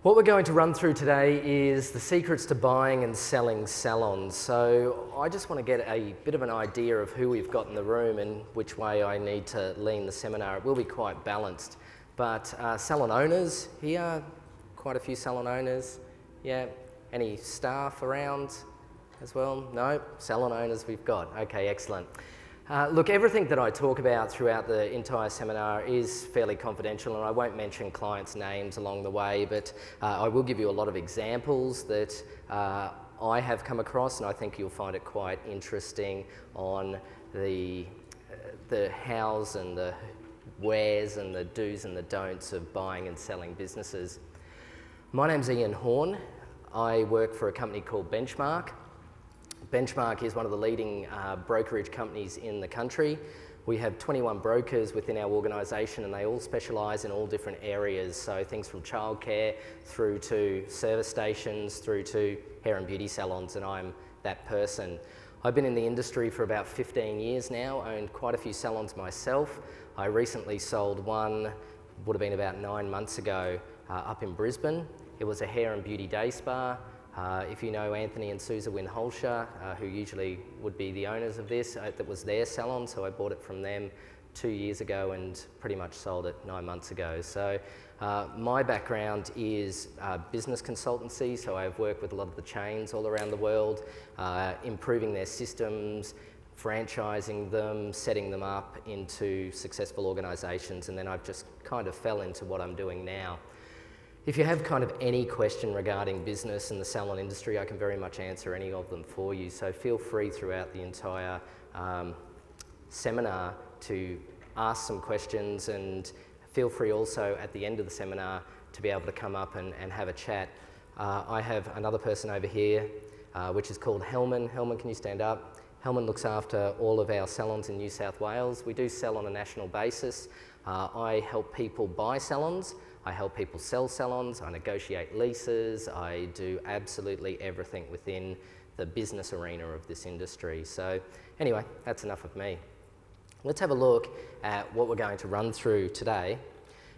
What we're going to run through today is the secrets to buying and selling salons. So I just want to get a bit of an idea of who we've got in the room and which way I need to lean the seminar. It will be quite balanced. But salon owners here, quite a few salon owners. Yeah, any staff around as well? No, salon owners we've got. Okay, excellent. Look, everything that I talk about throughout the entire seminar is fairly confidential, and I won't mention clients' names along the way, but I will give you a lot of examples that I have come across, and I think you'll find it quite interesting on the hows and the wheres and the do's and the don'ts of buying and selling businesses. My name's Ian Horn. I work for a company called Benchmark. Benchmark is one of the leading brokerage companies in the country. We have 21 brokers within our organisation, and they all specialise in all different areas. So things from childcare through to service stations through to hair and beauty salons, and I'm that person. I've been in the industry for about 15 years now, owned quite a few salons myself. I recently sold one, would have been about 9 months ago, up in Brisbane. It was a hair and beauty day spa. If you know Anthony and Susa Win-Holscher, who usually would be the owners of this, that was their salon, so I bought it from them 2 years ago and pretty much sold it 9 months ago. So my background is business consultancy, so I've worked with a lot of the chains all around the world, improving their systems, franchising them, setting them up into successful organisations, and then I've just kind of fell into what I'm doing now. If you have kind of any question regarding business and the salon industry, I can very much answer any of them for you. So feel free throughout the entire seminar to ask some questions, and feel free also at the end of the seminar to be able to come up and have a chat. I have another person over here, which is called Helman. Helman, can you stand up? Helman looks after all of our salons in New South Wales. We do sell on a national basis. I help people buy salons. I help people sell salons, I negotiate leases, I do absolutely everything within the business arena of this industry. So anyway, that's enough of me. Let's have a look at what we're going to run through today.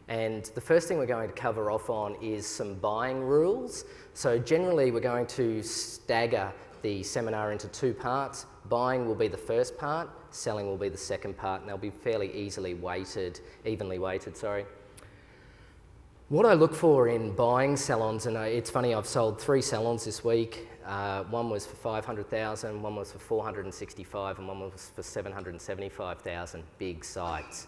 And the first thing we're going to cover off on is some buying rules. So generally we're going to stagger the seminar into two parts. Buying will be the first part, selling will be the second part, and they'll be fairly evenly weighted. What I look for in buying salons, and it's funny, I've sold 3 salons this week. One was for 500,000, one was for 465, and one was for 775,000. Big sites.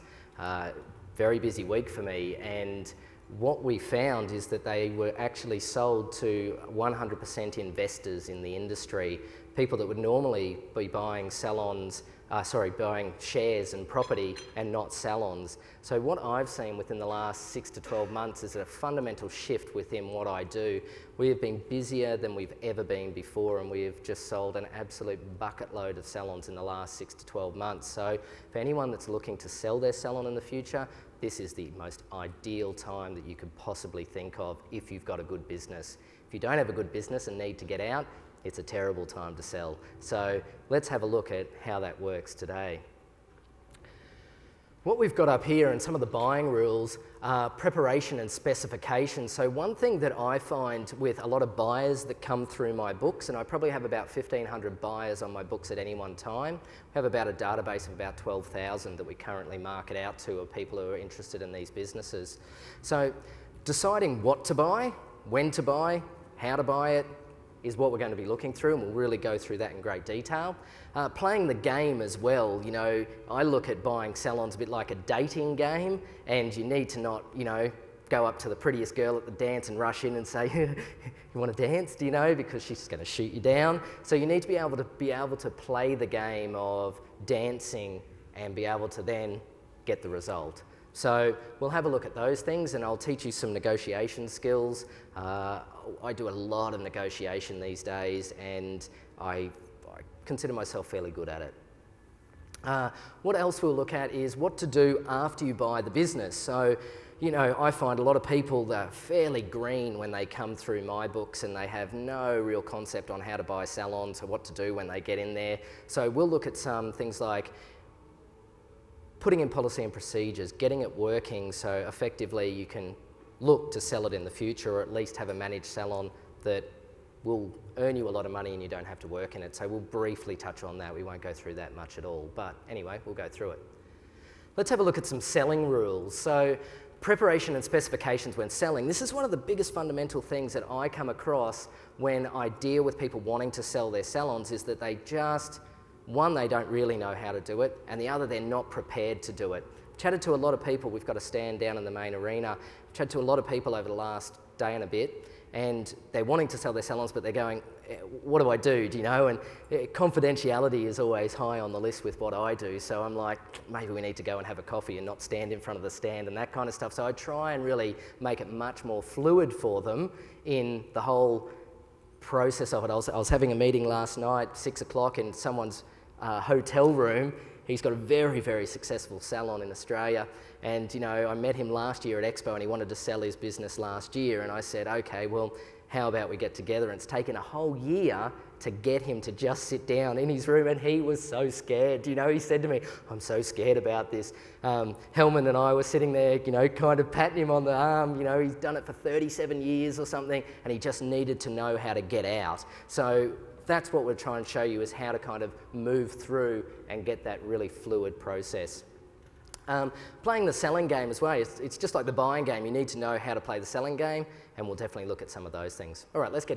Very busy week for me, and what we found is that they were actually sold to 100% investors in the industry, people that would normally be buying salons, buying shares and property and not salons. So what I've seen within the last 6 to 12 months is a fundamental shift within what I do. We have been busier than we've ever been before, and we have just sold an absolute bucket load of salons in the last 6 to 12 months. So for anyone that's looking to sell their salon in the future, this is the most ideal time that you could possibly think of if you've got a good business. If you don't have a good business and need to get out, it's a terrible time to sell. So let's have a look at how that works today. What we've got up here and some of the buying rules are preparation and specification. So one thing that I find with a lot of buyers that come through my books, and I probably have about 1,500 buyers on my books at any one time. We have about a database of about 12,000 that we currently market out to of people who are interested in these businesses. So deciding what to buy, when to buy, how to buy it, is what we're going to be looking through, and we'll really go through that in great detail. Playing the game as well, you know, I look at buying salons a bit like a dating game, and you need to not, you know, go up to the prettiest girl at the dance and rush in and say, you want to dance, do you know, because she's just going to shoot you down. So you need to be able to play the game of dancing and be able to then get the result. So we'll have a look at those things, and I'll teach you some negotiation skills. I do a lot of negotiation these days, and I consider myself fairly good at it. What else we'll look at is what to do after you buy the business. So, you know, I find a lot of people that are fairly green when they come through my books, and they have no real concept on how to buy salons or what to do when they get in there. So we'll look at some things like putting in policy and procedures, getting it working so effectively you can look to sell it in the future, or at least have a managed salon that will earn you a lot of money and you don't have to work in it. So we'll briefly touch on that. We won't go through that much at all, but anyway, we'll go through it. Let's have a look at some selling rules. So preparation and specifications when selling. This is one of the biggest fundamental things that I come across when I deal with people wanting to sell their salons, is that they just, one, they don't really know how to do it, and the other, they're not prepared to do it. Chatted to a lot of people. We've got a stand down in the main arena. Chatted to a lot of people over the last day and a bit, and they're wanting to sell their salons, but they're going, what do I do, you know? And confidentiality is always high on the list with what I do, so I'm like, maybe we need to go and have a coffee and not stand in front of the stand and that kind of stuff. So I try and really make it much more fluid for them in the whole process of it. I was having a meeting last night, 6 o'clock, in someone's hotel room. He's got a very, very successful salon in Australia, and you know, I met him last year at Expo and he wanted to sell his business last year, and I said, okay, well, how about we get together? And it's taken a whole year to get him to just sit down in his room, and he was so scared. You know, he said to me, I'm so scared about this. Helman and I were sitting there, you know, kind of patting him on the arm. You know, he's done it for 37 years or something, and he just needed to know how to get out. So that's what we're trying to show you, is how to kind of move through and get that really fluid process. Playing the selling game as well, it's just like the buying game. You need to know how to play the selling game, and we'll definitely look at some of those things. All right, let's get